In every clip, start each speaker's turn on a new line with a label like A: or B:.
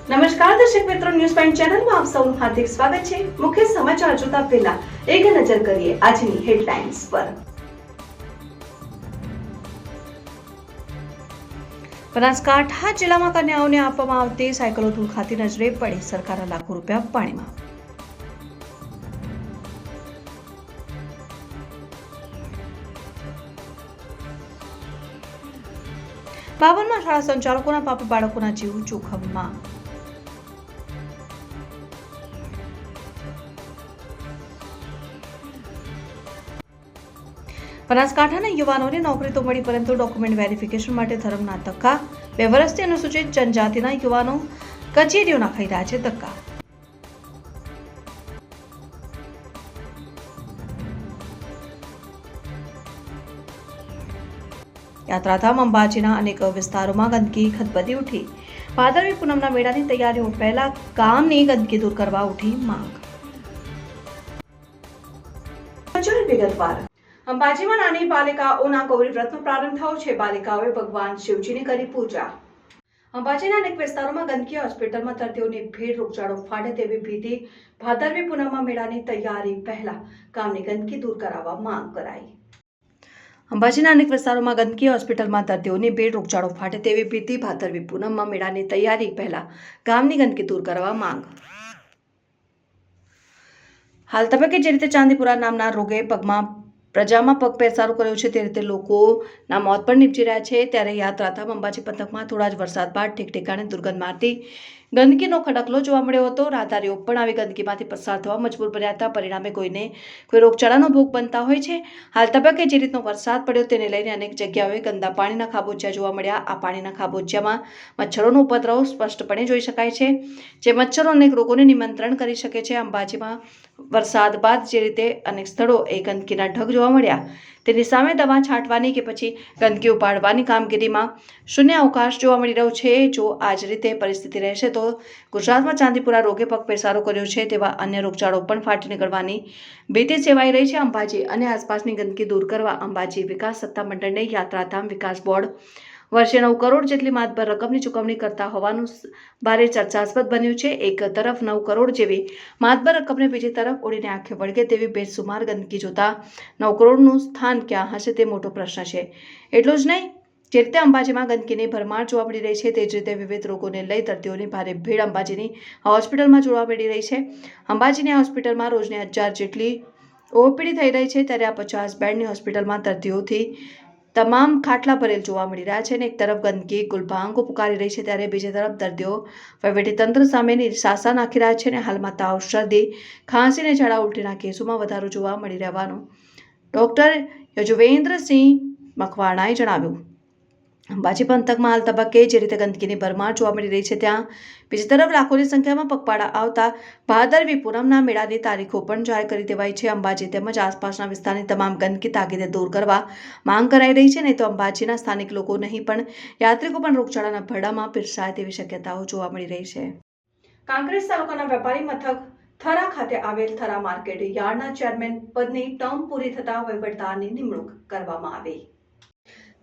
A: નમસ્કાર દર્શક મિત્રો, ન્યૂઝ પોઈન્ટ ચેનલમાં આપ સૌનું હાર્દિક સ્વાગત છે। મુખ્ય સમાચાર જોતા પહેલા એક નજર કરીએ આજની હેડલાઇન્સ પર। બનાસકાંઠા જિલ્લામાં કન્યાઓને આપવામાં આવતી સાયકલો ધૂળ ખાતી નજરે પડી, સરકારના લાખો રૂપિયા પાણીમાં। બાવનમાં શાળા સંચાલકોના પાપે બાળકોના જીવ જોખમમાં। બનાસકાંઠાના યુવાનોને નોકરી તો મળી, પરંતુ ડોક્યુમેન્ટ વેરિફિકેશન માટે ધર્મના ધક્કા। 2 વર્ષથી અનુસૂચિત જનજાતિના યુવાનો કચેરીઓના ખાઈ રહ્યા છે ધક્કા। યાત્રાધામ અંબાજીના અનેક વિસ્તારોમાં ગંદકી ખદબદી ઉઠી। ભાદરવી પૂનમના મેળાની તૈયારીઓ પહેલા ગામની ગંદકી દૂર કરવા ઉઠી માંગ। વિગતવાર અંબાજીમાં નાની બાલિકાઓના ગૌરી વ્રતનો પ્રારંભ થયો છે। બાલિકાઓએ ભગવાન શિવજીની કરી પૂજા। અંબાજીના અનેક વિસ્તારોમાં ગંદકી, હોસ્પિટલમાં દર્દીઓની ભીડ, રોગચાળો ફાટે તેવી ભીતિ। ભાદરવી પૂનમમાં મેળાની તૈયારી પહેલા ગામની ગંદકી દૂર કરાવવા માંગ કરાઈ। અંબાજીના અનેક વિસ્તારોમાં ગંદકી, હોસ્પિટલમાં દર્દીઓની ભીડ, રોગચાળો ફાટે તેવી ભીતિ। ભાદરવી પૂનમમાં મેળાની તૈયારી પહેલા ગામની ગંદકી દૂર કરવા માંગ। હાલ તબક્કે જે રીતે ચાંદીપુરા નામના રોગે પ્રજામાં પગ પેસારો કર્યો છે, તે રીતે લોકોના મોત પણ નીપજી રહ્યા છે। ત્યારે યાત્રાધામ અંબાજી પંથકમાં થોડા જ વરસાદ બાદ ઠેક ઠેકાણે દુર્ગંધ મારતી ગંદકીનો ખડકલો જોવા મળ્યો હતો। રાહદારીઓ પણ આવી ગંદકીમાંથી પસાર થવા મજબૂર બન્યા હતા। પરિણામે કોઈ રોગચાળાનો ભોગ બનતા હોય છે। હાલ તબક્કે જે રીતનો વરસાદ પડ્યો તેને લઈને અનેક જગ્યાઓએ ગંદા પાણીના ખાબોચિયા જોવા મળ્યા। આ પાણીના ખાબોચિયામાં મચ્છરોનો ઉપદ્રવ સ્પષ્ટપણે જોઈ શકાય છે, જે મચ્છરો અનેક રોગોને નિમંત્રણ કરી શકે છે। અંબાજીમાં વરસાદ બાદ જે રીતે અનેક સ્થળોએ ગંદકીના ઢગ જોવા મળ્યા, તેની સામે દવા છાંટવાની કે પછી ગંદકી ઉપાડવાની કામગીરીમાં શૂન્ય અવકાશ જોવા મળી રહ્યો છે। જો આ જ રીતે પરિસ્થિતિ રહેશે તો ગુજરાતમાં ચાંદીપુરા રોગે પગ પેસારો કર્યો છે તેવા અન્ય રોગચાળો પણ ફાટી નીકળવાની ભીતિ સેવાઈ રહી છે। અંબાજી અને આસપાસની ગંદકી દૂર કરવા અંબાજી વિકાસ સત્તા મંડળને યાત્રાધામ વિકાસ બોર્ડ વર્ષે 9 કરોડ જેટલી માતબર રકમની ચૂકવણી કરતા હોવાનું ભારે ચર્ચાસ્પદ બન્યું છે। એક તરફ 9 કરોડ જેવી માતબર રકમને બીજી તરફ ઉડીને આંખે વળગે તેવી બેસુમાર ગંદકી જોતા 9 કરોડનું સ્થાન ક્યાં હશે તે મોટો પ્રશ્ન છે। એટલું જ નહીં, જે રીતે અંબાજીમાં ગંદકીની ભરમાર જોવા મળી રહી છે, તે જ રીતે વિવિધ રોગોને લઈ દર્દીઓની ભારે ભીડ અંબાજીની હોસ્પિટલમાં જોવા મળી રહી છે। અંબાજીની હોસ્પિટલમાં રોજની 1000 જેટલી ઓપીડી થઈ રહી છે, ત્યારે આ 50 બેડની હોસ્પિટલમાં દર્દીઓથી તમામ ખાટલા ભરેલ જોવા મળી રહ્યા છે। અને એક તરફ ગંદકી ગુલભાંગો પુકારી રહી છે, ત્યારે બીજી તરફ દર્દીઓ વહીવટીતંત્ર સામે નિશાસા નાખી રહ્યા છે। અને હાલમાં તાવ, શરદી, ખાંસી અને ઝાડા ઉલટીના કેસોમાં વધારો જોવા મળી રહેવાનું ડોક્ટર યજુવેન્દ્રસિંહ મકવાણાએ જણાવ્યું। અંબાજી પંથકમાં હાલ તબક્કે જે રીતે ગંદકીની ભરમાર જોવા મળી રહી છે, ત્યાં બીજી તરફ લાખોની સંખ્યામાં પગપાળા આવતા ભાદરવી પૂનમના મેળાની તારીખો પણ જાહેર કરી દેવાઈ છે। અંબાજી તેમજ આસપાસના વિસ્તારની તમામ ગંદકી તાકીદે દૂર કરવા માંગ કરાઈ રહી છે। નહીં તો અંબાજીના સ્થાનિક લોકો નહીં પણ યાત્રિકો પણ રોગચાળાના ભરડામાં પીરસાય તેવી શક્યતાઓ જોવા મળી રહી છે। કાંકરેજ તાલુકાના વેપારી મથક થરા ખાતે આવેલ થરા માર્કેટ યાર્ડના ચેરમેન પદની ટર્મ પૂરી થતા વહીવટદારની નિમણૂક કરવામાં આવી।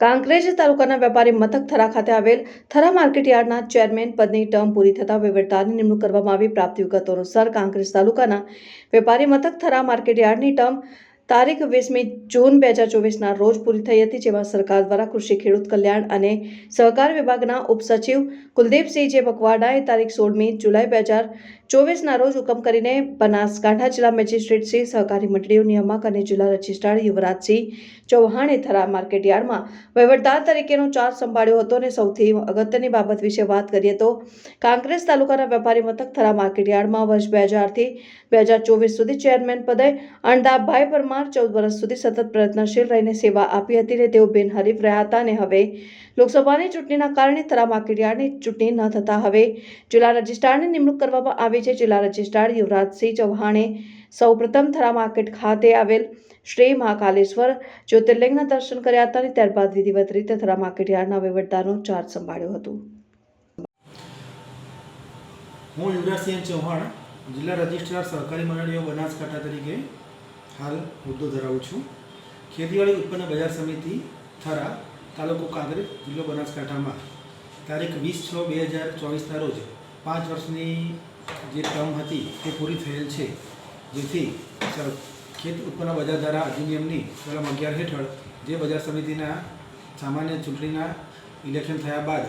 A: કાંકરેજ તાલુકાના વેપારી મથક થરા ખાતે આવેલ થરા માર્કેટ યાર્ડના ચેરમેન પદની ટર્મ પૂરી થતા વહીવટદારની નિમણૂક કરવામાં આવી। પ્રાપ્ત વિગતો અનુસાર કાંકરેજ તાલુકાના વેપારી મથક થરા માર્કેટ યાર્ડની ટર્મ તારીખ 20મી જૂન 2024ના રોજ પૂરી થઈ હતી, જેમાં સરકાર દ્વારા કૃષિ, ખેડૂત કલ્યાણ અને સહકાર વિભાગના ઉપસચિવ કુલદીપસિંહ જે મકવાડાએ તારીખ 16મી જુલાઈ 2024ના રોજ હુકમ કરીને બનાસકાંઠા જિલ્લા મેજિસ્ટ્રેટ શ્રી, સહકારી મંડળીઓ નિયામક અને જિલ્લા રજિસ્ટ્રાર યુવરાજસિંહ ચૌહાણે થરા માર્કેટ યાર્ડમાં વહીવટદાર તરીકેનો ચાર્જ સંભાળ્યો હતો। અને સૌથી અગત્યની બાબત વિશે વાત કરીએ તો કાંકરેજ તાલુકાના વેપારી મથક થરા માર્કેટ યાર્ડમાં વર્ષ 2000થી 2024 સુધી ચેરમેન પદે અણદાભાઈ પરમાર 14 વર્ષ સુધી સતત પ્રયત્નશીલ રહીને સેવા આપી હતી અને તેઓ બિનહરીફ રહ્યા હતા। અને હવે લોકસભાની ચૂંટણીના કારણે થરા માર્કેટ યાર્ડની ચૂંટણી ન થતા હવે જિલ્લા રજિસ્ટ્રારની નિમણૂક કરવામાં આવી છે। જિલ્લા રજિસ્ટ્રાર યુવરાજસિંહ ચૌહાણે સૌપ્રથમ થરા માર્કેટ ખાતે આવેલ શ્રી મહાકાલેશ્વર જ્યોતિર્લિંગના દર્શન કર્યા હતા અને ત્યારબાદ વિધિવત રીતે થરા માર્કેટ યાર્ડના વહીવટદારનો ચાર્જ સંભાળ્યો હતો।
B: હું યુવરાજસિંહ ચૌહાણ, જિલ્લા રજિસ્ટ્રાર સહકારી મંડળીઓ બનાસકાંઠા તરીકે હાલ હોદ્દો ધરાવું છું। ખેતીવાડી ઉત્પન્ન બજાર સમિતિ થરા, તાલુકો કાંકરેજ, જિલ્લો બનાસકાંઠામાં તારીખ 20/6/2024ના રોજ 5 વર્ષની જે ટર્મ હતી તે પૂરી થયેલ છે, જેથી ખેત ઉત્પન્ન બજાર ધારા અધિનિયમની કલમ 11 હેઠળ જે બજાર સમિતિના સામાન્ય ચૂંટણીના ઇલેક્શન થયા બાદ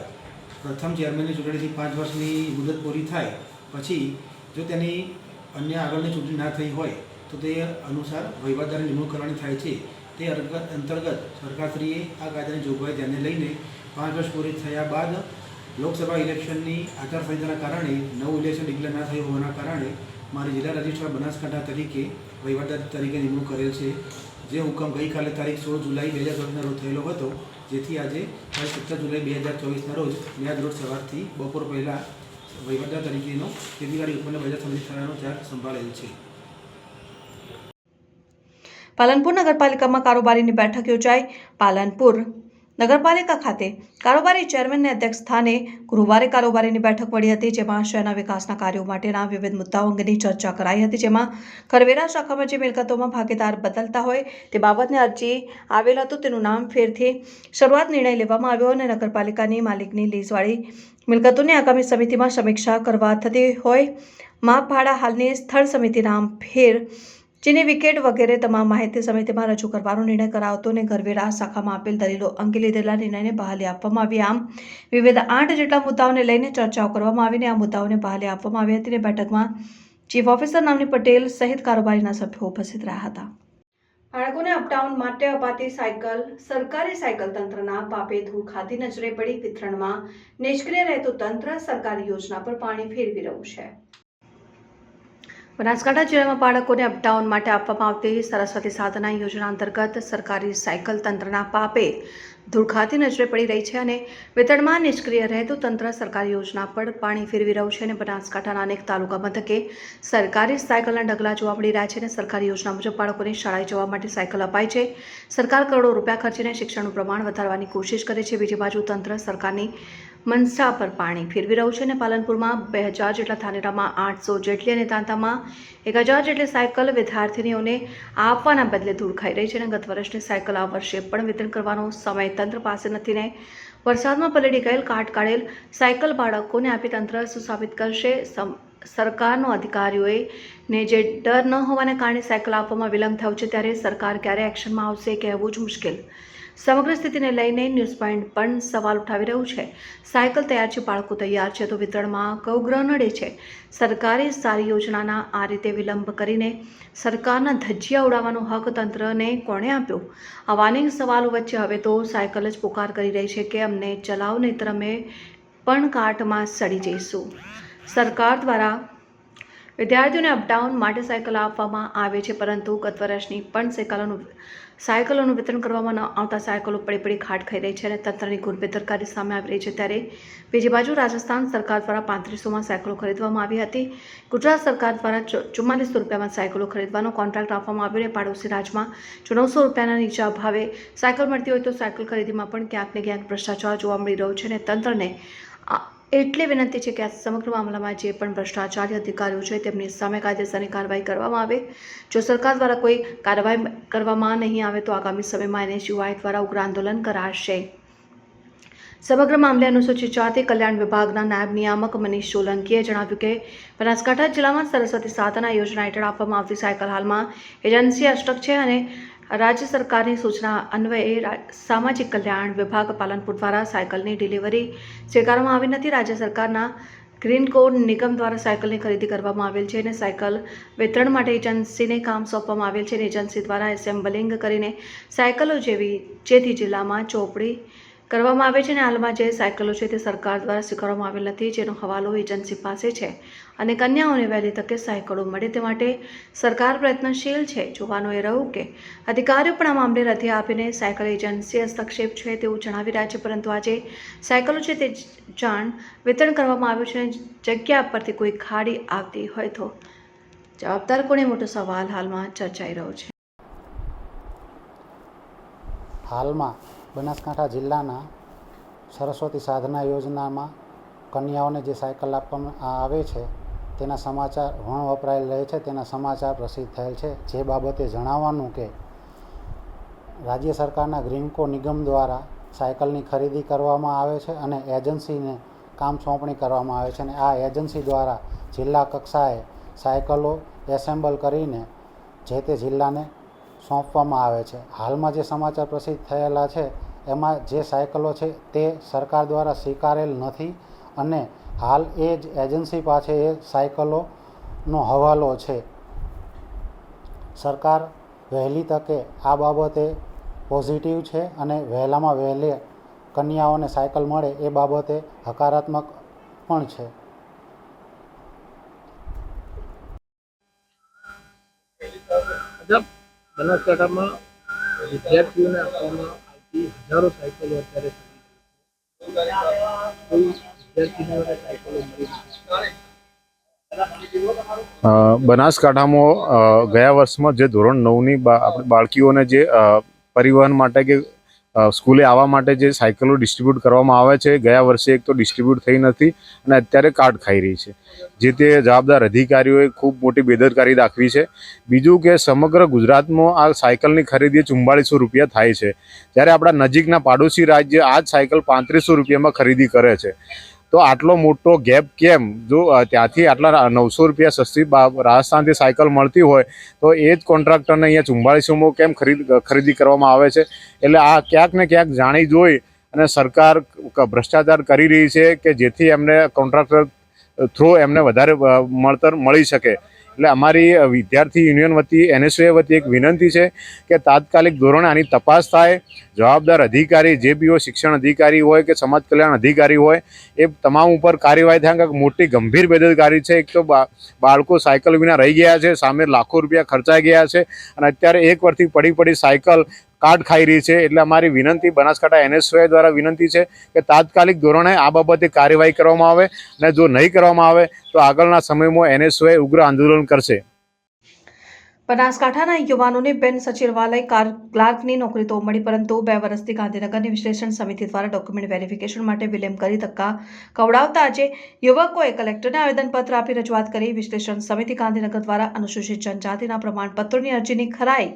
B: પ્રથમ ચેરમેનની ચૂંટણીથી 5 વર્ષની મુદત પૂરી થાય પછી જો તેની અન્ય આગળની ચૂંટણી ના થઈ હોય તો તે અનુસાર વહીવટદારની નિમણૂક કરવાની થાય છે. તે અંતર્ગત સરકારશ્રીએ આ કાયદાની જોગવાઈ ધ્યાને લઈને 5 વર્ષ પૂરી થયા બાદ લોકસભા ઇલેક્શનની આચારસંહિતાના કારણે નવું ઇલેક્શન ડિક્લેર ના થયું હોવાના કારણે મારી જિલ્લા રજિસ્ટ્રાર બનાસકાંઠા તરીકે વહીવટદાર તરીકે નિમણૂક કરેલ છે. જે હુકમ ગઈકાલે તારીખ 16 જુલાઈ 2024ના રોજ થયેલો હતો, જેથી આજે 17 જુલાઈ 2024ના રોજ ન્યાજ રોજ સવારથી બપોર પહેલાં વહીવટદાર તરીકેનો ખેતીવાડી ઉત્પન્ન બજાર સમિતિ થવાનો ચાર્જ સંભાળેલ છે.
A: પાલનપુર નગરપાલિકામાં કારોબારીની બેઠક યોજાઈ. પાલનપુર નગરપાલિકા ખાતે કારોબારી ચેરમેનને અધ્યક્ષ સ્થાને ગુરુવારે કારોબારીની બેઠક મળી હતી, જેમાં શહેરના વિકાસના કાર્યો માટેના વિવિધ મુદ્દાઓ અંગેની ચર્ચા કરાઈ હતી. જેમાં કરવેરા શાખામાં જે મિલકતોમાં ભાગીદાર બદલતા હોય તે બાબતની અરજી આવેલ હતું તેનું નામ ફેરથી શરૂઆત નિર્ણય લેવામાં આવ્યો અને નગરપાલિકાની માલિકની લીઝવાળી મિલકતોની આગામી સમિતિમાં સમીક્ષા કરવા થતી હોય. માપ ભાડા હાલની સ્થળ સમિતિ નામ ફેર જેની વિકેટ વગેરે તમામ માહિતી સમિતિમાં રજૂ કરવાનો નિર્ણય કરાયો હતો અને કરવેરા શાખામાં આપેલ દલીલો અંગે લીધેલા નિર્ણયને બહાલી આપવામાં આવી. આમ વિવિધ 8 જેટલા મુદ્દાઓને લઈને ચર્ચાઓ કરવામાં આવીને આ મુદ્દાઓને બહાલી આપવામાં આવી હતી. બેઠકમાં ચીફ ઓફિસર નામની પટેલ સહિત કારોબારીના સભ્યો ઉપસ્થિત રહ્યા હતા. બાળકોને અપડાઉન માટે અપાતી સાયકલ સરકારી સાયકલ તંત્રના પાપે ધૂળ ખાતી નજરે પડી. વિતરણમાં નિષ્ક્રિય રહેતું તંત્ર સરકારી યોજના પર પાણી ફેરવી રહ્યું છે. બનાસકાંઠા જિલ્લામાં બાળકોને અપડાઉન માટે આપવામાં આવતી સરસ્વતી સાધના યોજના અંતર્ગત સરકારી સાયકલ તંત્રના પાપે ધૂળ ખાતી નજરે પડી રહી છે અને વિતરણમાં નિષ્ક્રિય રહેતું તંત્ર સરકારી યોજના પર પાણી ફેરવી રહ્યું છે અને બનાસકાંઠાના અનેક તાલુકા મથકે સરકારી સાયકલના ઢગલા જોવા મળી રહ્યા છે અને સરકારી યોજના મુજબ બાળકોને શાળાએ જવા માટે સાયકલ અપાય છે. સરકાર કરોડો રૂપિયા ખર્ચીને શિક્ષણનું પ્રમાણ વધારવાની કોશિશ કરે છે. બીજી બાજુ તંત્ર સરકારની મનસા પર પાણી ફેરવી રહ્યું છે અને પાલનપુરમાં 2000 જેટલા, ધાનેરામાં 800 જેટલી અને તાંતામાં 1000 જેટલી સાયકલ વિદ્યાર્થીનીઓને આપવાના બદલે ધૂળ ખાઈ રહી છે અને ગત વર્ષની સાયકલ આ વર્ષે પણ વિતરણ કરવાનો સમય તંત્ર પાસે નથી ને વરસાદમાં પલળી ગયેલ કાટ કાઢેલ સાયકલ બાળકોને આપી તંત્ર શું સાબિત કરશે? સરકારનો અધિકારીઓએ ને જે ડર ન હોવાને કારણે સાયકલ આપવામાં વિલંબ થયો છે, ત્યારે સરકાર ક્યારે એક્શનમાં આવશે કહેવું જ મુશ્કેલ. સમગ્ર સ્થિતિને લઈને ન્યૂઝ પોઈન્ટ પણ સવાલ ઉઠાવી રહ્યું છે. સાયકલ તૈયાર છે, બાળકો તૈયાર છે, તો વિતરણમાં કૌગ્રહ નડે છે. સરકારી સારી યોજનાના આ રીતે વિલંબ કરીને સરકારના ધજિયા ઉડાવવાનો હક તંત્રને કોણે આપ્યો? આવા અનેક સવાલો વચ્ચે હવે તો સાયકલ જ પોકાર કરી રહી છે કે અમને ચલાવો નહીંતર અમે પણ કાટમાં સડી જઈશું. સરકાર દ્વારા વિદ્યાર્થીઓને અપડાઉન માટે સાયકલ આપવામાં આવે છે, પરંતુ ગત વર્ષની પણ સાયકલોનું વિતરણ કરવામાં ન આવતા સાયકલો પડી પડી ખાટ ખાઈ રહી છે અને તંત્રની બેદરકારી સામે આવી રહી છે. ત્યારે બીજી બાજુ રાજસ્થાન સરકાર દ્વારા 3500માં સાયકલો ખરીદવામાં આવી હતી. ગુજરાત સરકાર દ્વારા 4400 રૂપિયામાં સાયકલો ખરીદવાનો કોન્ટ્રાક્ટ આપવામાં આવ્યો અને પાડોશી રાજ્યમાં જો 900 રૂપિયાના નીચા ભાવે સાયકલ મળતી હોય તો સાયકલ ખરીદીમાં પણ ક્યાંક ને ક્યાંક ભ્રષ્ટાચાર જોવા મળી રહ્યો છે અને તંત્રને એટલી વિનંતી છે કે આ સમગ્ર મામલામાં જે પણ ભ્રષ્ટાચારી અધિકારીઓ છે તેમની સામે કાયદેસરની કાર્યવાહી કરવામાં આવે. જો સરકાર દ્વારા કોઈ કાર્યવાહી કરવામાં નહીં આવે તો આગામી સમયમાં NSUI દ્વારા ઉગ્ર આંદોલન કરાશે. સમગ્ર મામલે અનુસૂચિત જાતિ કલ્યાણ વિભાગના નાયબ નિયામક મનીષ સોલંકીએ જણાવ્યું કે બનાસકાંઠા જિલ્લામાં સરસ્વતી સાધના યોજના હેઠળ આપવામાં આવતી સાયકલ હાલમાં એજન્સી અટક છે અને રાજ્ય સરકારની સૂચના અન્વયે સામાજિક કલ્યાણ વિભાગ પાલનપુર દ્વારા સાયકલની ડિલિવરી સ્વીકારવામાં આવી નથી. રાજ્ય સરકારના ગ્રીન કોડ નિગમ દ્વારા સાયકલની ખરીદી કરવામાં આવેલ છે અને સાયકલ વિતરણ માટે એજન્સીને કામ સોંપવામાં આવેલ છે અને એજન્સી દ્વારા એસેમ્બલિંગ કરીને સાયકલો જેથી જિલ્લામાં ચોપડી કરવામાં આવે છે અને હાલમાં જે સાયકલો છે તે સરકાર દ્વારા સ્વીકારવામાં આવેલ નથી, જેનો હવાલો એજન્સી પાસે છે અને કન્યાઓને વહેલી તકે સાયકલો મળે તે માટે સરકાર પ્રયત્નશીલ છે. જોવાનું એ રહ્યું કે અધિકારીઓ પણ આ મામલે રદિ આપીને સાયકલ એજન્સી હસ્તક્ષેપ છે તેવું જણાવી રહ્યા છે, પરંતુ આજે સાયકલો છે તે જાણ વિતરણ કરવામાં આવ્યું છે અને જગ્યા પરથી કોઈ ખાડી આવતી હોય તો જવાબદાર કોને? મોટો સવાલ હાલમાં ચર્ચાઈ રહ્યો છે.
C: હાલમાં બનાસકાંઠા જિલ્લાના સરસ્વતી સાધના યોજનામાં કન્યાઓને જે સાયકલ આપવામાં આવે છે તેના સમાચાર વણ વપરાયેલ રહે છે, તેના સમાચાર પ્રસિદ્ધ થયેલ છે. જે બાબતે જણાવવાનું કે રાજ્ય સરકારના ગ્રીનકો નિગમ દ્વારા સાયકલની ખરીદી કરવામાં આવે છે અને એજન્સીને કામ સોંપણી કરવામાં આવે છે અને આ એજન્સી દ્વારા જિલ્લા કક્ષાએ સાયકલો એસેમ્બલ કરીને જે તે જિલ્લાને સોંપવામાં આવે છે. હાલમાં જે સમાચાર પ્રસિદ્ધ થયેલા છે એમાં જે સાયકલો છે તે સરકાર દ્વારા સ્વીકારેલ નથી અને હાલ એ જ એજન્સી પાસે એ સાયકલોનો હવાલો છે. સરકાર વહેલી તકે આ બાબતે પોઝિટિવ છે અને વહેલામાં વહેલે કન્યાઓને સાયકલ મળે એ બાબતે હકારાત્મક પણ છે.
D: બનાસકાંઠામાં વિદ્યાર્થીઓને આપવામાં આવતી હજારો સાયકલો અત્યારે કોઈ વિદ્યાર્થીઓને સાયકલો મળી
E: બનાસકાંઠામાં ગયા વર્ષમાં જે ધોરણ 9ની આપણે બાળકીઓને જે પરિવહન માટે કે સ્કૂલે આવવા માટે જે સાયકલો ડિસ્ટ્રીબ્યુટ કરવામાં આવે છે, ગયા વર્ષે એક તો ડિસ્ટ્રીબ્યુટ થઈ નથી અને અત્યારે કાર્ડ ખાઈ રહી છે. જે તે જવાબદાર અધિકારીઓએ ખૂબ મોટી બેદરકારી દાખવી છે. બીજું કે સમગ્ર ગુજરાતમાં આ સાયકલની ખરીદી 4400 રૂપિયા થાય છે, જ્યારે આપણા નજીકના પાડોશી રાજ્ય આ જ સાયકલ 3500 રૂપિયામાં ખરીદી કરે છે. તો આટલો મોટો ગેપ કેમ? જો ત્યાંથી આટલા 900 રૂપિયા સસ્તી રાજસ્થાનથી સાયકલ મળતી હોય તો એ જ કોન્ટ્રાક્ટરને અહીંયા 4400માં કેમ ખરીદી કરવામાં આવે છે? એટલે આ ક્યાંક ને ક્યાંક જાણી જોઈ અને સરકાર ભ્રષ્ટાચાર કરી રહી છે કે જેથી એમને કોન્ટ્રાક્ટર થ્રુ એમને વધારે મળતર મળી શકે. એટલે અમારી વિદ્યાર્થી યુનિયન વતી NSUA વતી એક વિનંતી છે કે તાત્કાલિક ધોરણે આની તપાસ થાય. જવાબદાર અધિકારી જે બી હોય, શિક્ષણ અધિકારી હોય કે સમાજ કલ્યાણ અધિકારી હોય, એ તમામ ઉપર કાર્યવાહી થાય. કે મોટી ગંભીર બેદરકારી છે. એક તો બાળકો સાયકલ વિના રહી ગયા છે, સામે લાખો રૂપિયા ખર્ચાઈ ગયા છે અને અત્યારે એક વર્ષથી પડી સાયકલ કાર્ડ ખાઈ રહી છે. એટલે અમારી વિનંતી બનાસકાંઠા NSUA દ્વારા વિનંતી છે કે તાત્કાલિક ધોરણે આ બાબતે કાર્યવાહી કરવામાં આવે અને જો નહીં કરવામાં આવે તો આગળના સમયમાં NSUA ઉગ્ર આંદોલન કરશે.
A: બનાસકાંઠાના યુવાનોને બેન સચિવાલય ક્લાર્કની નોકરી તો મળી, પરંતુ 2 વર્ષથી ગાંધીનગરની વિશ્લેષણ સમિતિ દ્વારા ડોક્યુમેન્ટ વેરિફિકેશન માટે વિલંબ કરી ધક્કા ખવડાવતા આજે યુવકોએ કલેક્ટરને આવેદનપત્ર આપી રજૂઆત કરી. વિશ્લેષણ સમિતિ ગાંધીનગર દ્વારા અનુસૂચિત જનજાતિના પ્રમાણપત્રોની અરજીની ખરાઈ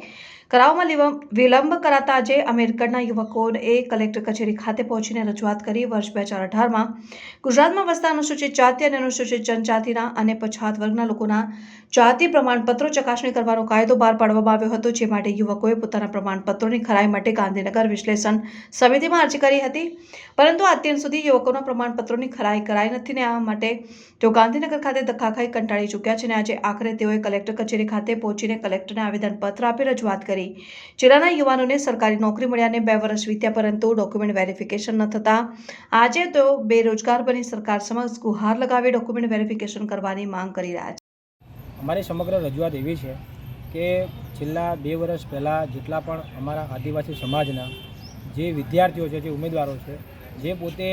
A: કરાવવામાં વિલંબ કરાતા આજે અમીરગઢના યુવકોએ કલેક્ટર કચેરી ખાતે પહોંચીને રજૂઆત કરી. વર્ષ 2018માં ગુજરાતમાં વસતા અનુસૂચિત જાતિ અને અનુસૂચિત જનજાતિના અને પછાત વર્ગના લોકોના જાતિ પ્રમાણપત્રો ચકાસણી કરવાનો કાયદો બહાર પાડવામાં આવ્યો હતો, જે માટે યુવકોએ પોતાના પ્રમાણપત્રોની ખરાઈ માટે ગાંધીનગર વિશ્લેષણ સમિતિમાં અરજી કરી હતી, પરંતુ અત્યાર સુધી યુવકોના પ્રમાણપત્રોની ખરાઈ કરાઈ નથી ને આ માટે તેઓ ગાંધીનગર ખાતે ધક્કા ખાઈ કંટાળી ચૂક્યા છે. અને આજે આખરે તેઓએ કલેક્ટર કચેરી ખાતે પહોંચીને કલેક્ટરને આવેદનપત્ર આપી રજૂઆત કરી. જિલ્લાના યુવાનોને સરકારી નોકરી મળ્યાને 2 વર્ષ વીત્યા, પરંતુ ડોક્યુમેન્ટ વેરિફિકેશન ન થતા આજે તેઓ બેરોજગાર બની સરકાર સમક્ષ ગુહાર લગાવી ડોક્યુમેન્ટ વેરિફિકેશન કરવાની માંગ કરી રહ્યા છે.
D: અમારી સમગ્ર રજૂઆત એવી છે કે છેલ્લા 2 વર્ષ પહેલાં જેટલા પણ અમારા આદિવાસી સમાજના જે વિદ્યાર્થીઓ છે, જે ઉમેદવારો છે, જે પોતે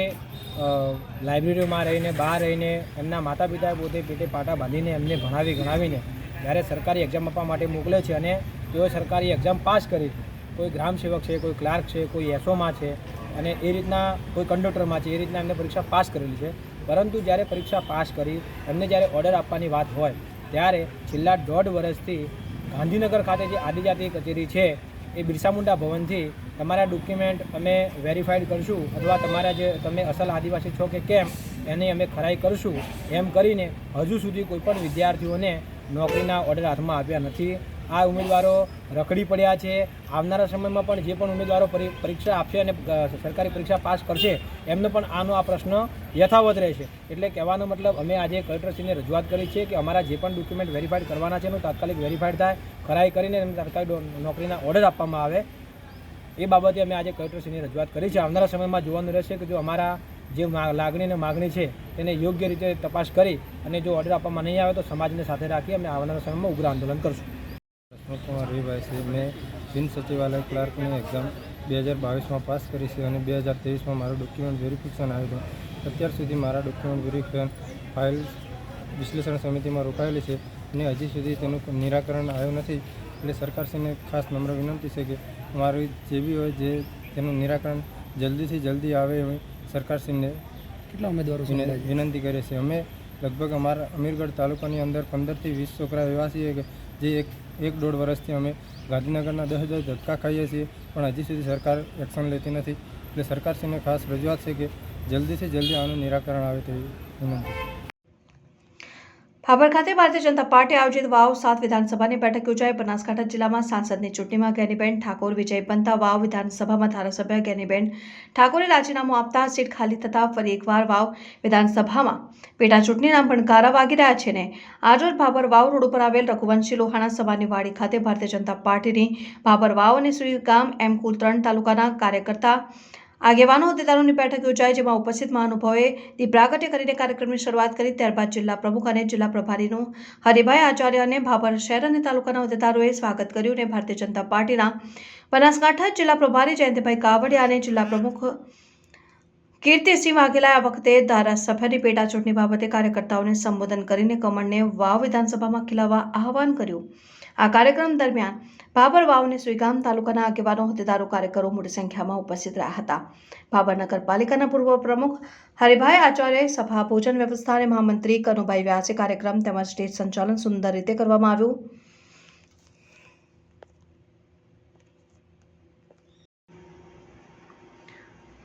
D: લાઇબ્રેરીમાં રહીને બહાર રહીને એમના માતા પિતાએ પોતે પેટે પાટા બાંધીને એમને ગણાવીને જ્યારે સરકારી એક્ઝામ આપવા માટે મોકલે છે અને તેઓ સરકારી એક્ઝામ પાસ કરી, કોઈ ગ્રામ સેવક છે, કોઈ ક્લાર્ક છે, કોઈ એસઓમાં છે અને એ રીતના કોઈ કંડક્ટરમાં છે, એ રીતના એમને પરીક્ષા પાસ કરેલી છે. પરંતુ જ્યારે પરીક્ષા પાસ કરી એમને જ્યારે ઓર્ડર આપવાની વાત હોય ત્યારે છેલ્લા 1.5 વર્ષથી ગાંધીનગર ખાતે જે આદિજાતિ કચેરી છે એ બિરસા મુંડા ભવનથી તમારા ડોક્યુમેન્ટ અમે વેરીફાઈડ કરશું અથવા તમારા જે તમે અસલ આદિવાસી છો કે કેમ એની અમે ખરાઈ કરશું એમ કરીને હજુ સુધી કોઈપણ વિદ્યાર્થીઓને નોકરીના ઓર્ડર હાથમાં આપ્યા નથી. આ ઉમેદવારો રખડી પડ્યા છે. આવનારા સમયમાં પણ જે પણ ઉમેદવારો પરીક્ષા આપશે અને સરકારી પરીક્ષા પાસ કરશે એમને પણ આ પ્રશ્ન યથાવત રહેશે. એટલે કહેવાનો મતલબ અમે આજે કલેક્ટરશ્રીને રજૂઆત કરી છે કે અમારા જે પણ ડોક્યુમેન્ટ વેરીફાઈડ કરવાના છે એનું તાત્કાલિક વેરીફાઈડ થાય, ખરાઈ કરીને એમને તાત્કાલિક નોકરીના ઓર્ડર આપવામાં આવે. એ બાબતે અમે આજે કલેક્ટરશ્રીને રજૂઆત કરી છે. આવનારા સમયમાં જોવાનું રહેશે કે જો અમારા જે લાગણી અને માગણી છે તેને યોગ્ય રીતે તપાસ કરી અને જો ઓર્ડર આપવામાં નહીં આવે તો સમાજને સાથે રાખી અમે આવનારા સમયમાં ઉગ્ર આંદોલન કરશું.
F: કુમાર રીભાઈ છે. મેં બિન સચિવાલય ક્લાર્કની એક્ઝામ 2022માં પાસ કરી છે અને 2023માં મારું ડોક્યુમેન્ટ વેરિફિકેશન આવ્યું હતું. અત્યાર સુધી મારા ડોક્યુમેન્ટ વેરિફિકેશન ફાઇલ વિશ્લેષણ સમિતિમાં રોકાયેલી છે અને હજી સુધી તેનું નિરાકરણ આવ્યું નથી. એટલે સરકારશ્રીને ખાસ નમ્ર વિનંતી છે કે મારું જે બી હોય જે તેનું નિરાકરણ જલ્દીથી જલ્દી આવે એવી સરકારશ્રીને
D: કેટલા ઉમેદવારો
F: વિનંતી કરે છે. અમે લગભગ અમારા અમીરગઢ તાલુકાની અંદર 15થી 20 છોકરા એવા છીએ કે જે 1-1.5 વર્ષથી અમે ગાંધીનગરના 10,000 ધક્કા ખાઈએ છીએ, પણ હજી સુધી સરકાર એક્શન લેતી નથી. એટલે સરકારશ્રીને ખાસ રજૂઆત છે કે જલ્દીથી જલ્દી આનું નિરાકરણ આવે તેવી વિનંતી.
A: ભાભર ખાતે ભારતીય જનતા પાર્ટી આયોજિત વાવ 7 વિધાનસભાની બેઠક યોજાઈ. બનાસકાંઠા જિલ્લામાં સાંસદની ચૂંટણીમાં જ્ઞાનીબેન ઠાકોર વિજય બનતા વાવ વિધાનસભામાં ધારાસભ્ય જ્ઞાનીબેન ઠાકોરે રાજીનામું આપતા સીટ ખાલી થતાં ફરી એકવાર વાવ વિધાનસભામાં પેટા ચૂંટણીના ભણકારા વાગી રહ્યા છે ને આજરોજ ભાભર વાવ રોડ ઉપર આવેલ રઘુવંશી લોહાણા સભાની વાડી ખાતે ભારતીય જનતા પાર્ટીની ભાભર વાવ અને સુઈગામ એમ કુલ 3 તાલુકાના કાર્યકર્તા આગેવાનો હોદ્દેદારોની બેઠક યોજાઈ, જેમાં ઉપસ્થિત મહાનુભાવોએ દીપ પ્રાગટ્ય કરીને કાર્યક્રમની શરૂઆત કરી. ત્યારબાદ જિલ્લા પ્રમુખ અને જિલ્લા પ્રભારીનું હરિભાઈ આચાર્ય અને ભાભર શહેર અને તાલુકાના હોદ્દેદારોએ સ્વાગત કર્યું અને ભારતીય જનતા પાર્ટીના બનાસકાંઠા જિલ્લા પ્રભારી જયંતિભાઈ કાવડિયા અને જિલ્લા પ્રમુખ કીર્તિસિંહ વાઘેલાએ આ વખતે ધારાસભ્યની પેટા ચૂંટણી બાબતે કાર્યકર્તાઓને સંબોધન કરીને કમળને વાવ વિધાનસભામાં ખીલાવવા આહવાન કર્યું. આ કાર્યક્રમ દરમિયાન ભાભર વાવ અને સુઈગામ તાલુકાના આગેવાનો, હોદ્દેદારો, કાર્યકરો મોટી સંખ્યામાં ઉપસ્થિત રહ્યા હતા. ભાભર નગરપાલિકાના પૂર્વ પ્રમુખ હરિભાઈ આચાર્ય, સભા ભોજન વ્યવસ્થા અને મહામંત્રી કનુભાઈ વ્યાસે કાર્યક્રમ તેમજ સ્ટેજ સંચાલન સુંદર રીતે કરવામાં આવ્યું.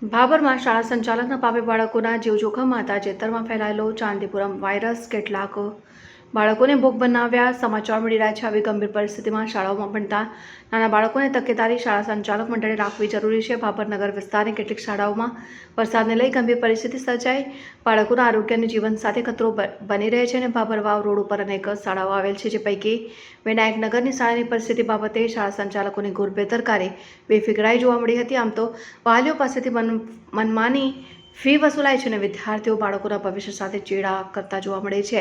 A: ભાભરમાં શાળા સંચાલકના પાપે બાળકોના જીવ જોખમમાં હતા. જેતરમાં ફેલાયેલો ચાંદીપુરમ વાયરસ કેટલાક બાળકોને ભોગ બનાવ્યા સમાચાર મળી રહ્યા છે. આવી ગંભીર પરિસ્થિતિમાં શાળાઓમાં ભણતા નાના બાળકોને તકેદારી શાળા સંચાલક મંડળે રાખવી જરૂરી છે. ભાભર નગર વિસ્તારની કેટલીક શાળાઓમાં વરસાદને લઈ ગંભીર પરિસ્થિતિ સર્જાઈ. બાળકોના આરોગ્ય અને જીવન સાથે ખતરો બની રહે છે અને ભાભર વાવ રોડ ઉપર અનેક શાળાઓ આવેલ છે, જે પૈકી વિનાયકનગરની શાળાની પરિસ્થિતિ બાબતે શાળા સંચાલકોની ઘોર બેદરકારી, બેફિકરાઈ જોવા મળી હતી. આમ તો વાલીઓ પાસેથી મનમાની ફી વસૂલાય છે અને વિદ્યાર્થીઓ બાળકોના ભવિષ્ય સાથે ચેડા કરતા જોવા મળે છે.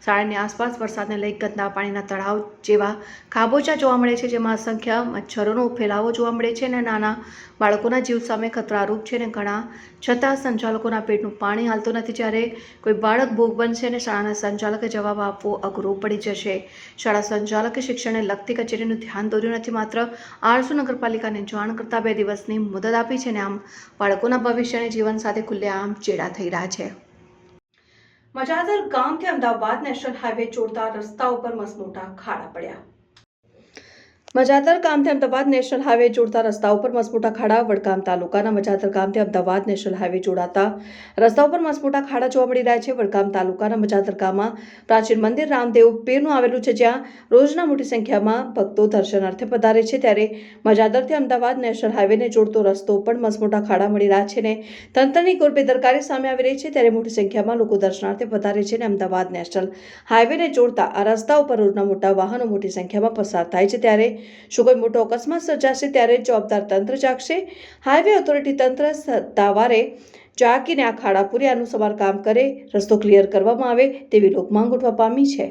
A: શાળાની આસપાસ વરસાદને લઈ ગંદા પાણીના તળાવ જેવા ખાબોચા જોવા મળે છે, જેમાં અસંખ્ય મચ્છરોનો ફેલાવો જોવા મળે છે અને નાના બાળકોના જીવ સામે ખતરારૂપ છે અને ઘણા છતાં સંચાલકોના પેટનું પાણી હાલતું નથી. જ્યારે કોઈ બાળક ભોગ બનશે અને શાળાના સંચાલકે જવાબ આપવો અઘરો પડી જશે. શાળા સંચાલકે શિક્ષણને લગતી કચેરીનું ધ્યાન દોર્યું નથી, માત્ર આરસુ નગરપાલિકાને જાણ કરતા 2 દિવસની મુદત આપી છે અને આમ બાળકોના ભવિષ્ય અને જીવન સાથે ખુલ્લેઆમ ચેડા થઈ રહ્યા છે. મજાદર ગામથી અમદાવાદ નેશનલ હાઈવે જોડતા રસ્તા ઉપર મસમોટા ખાડા પડ્યા. મજાદર ગામથી અમદાવાદ નેશનલ હાઈવે જોડતા રસ્તા ઉપર મસમોટા ખાડા. વડગામ તાલુકાના મજાદર ગામથી અમદાવાદ નેશનલ હાઈવે જોડાતા રસ્તા ઉપર મસમોટા ખાડા જોવા મળી રહ્યા છે. વડગામ તાલુકાના મજાદર ગામમાં પ્રાચીન મંદિર રામદેવ પીરનું આવેલું છે, જ્યાં રોજના મોટી સંખ્યામાં ભક્તો દર્શનાર્થે પધારે છે. ત્યારે મજાદરથી અમદાવાદ નેશનલ હાઈવેને જોડતો રસ્તો પણ મસમોટા ખાડા મળી રહ્યા છે અને તંત્રની ઘોર બેદરકારી સામે આવી રહી છે. ત્યારે મોટી સંખ્યામાં લોકો દર્શનાર્થે પધારે છે અને અમદાવાદ નેશનલ હાઈવેને જોડતા આ રસ્તા ઉપર રોજના મોટા વાહનો મોટી સંખ્યામાં પસાર થાય છે. ત્યારે શું કોઈ મોટો અકસ્માત સર્જાશે ત્યારે જવાબદાર તંત્ર જાગશે. હાઈવે ઓથોરિટી તંત્ર સત્તાવારે જાગીને આ ખાડા પૂર્યાનું સમારકામ કરે, રસ્તો ક્લિયર કરવામાં આવે તેવી લોકમાંગ ઉઠવા પામી છે.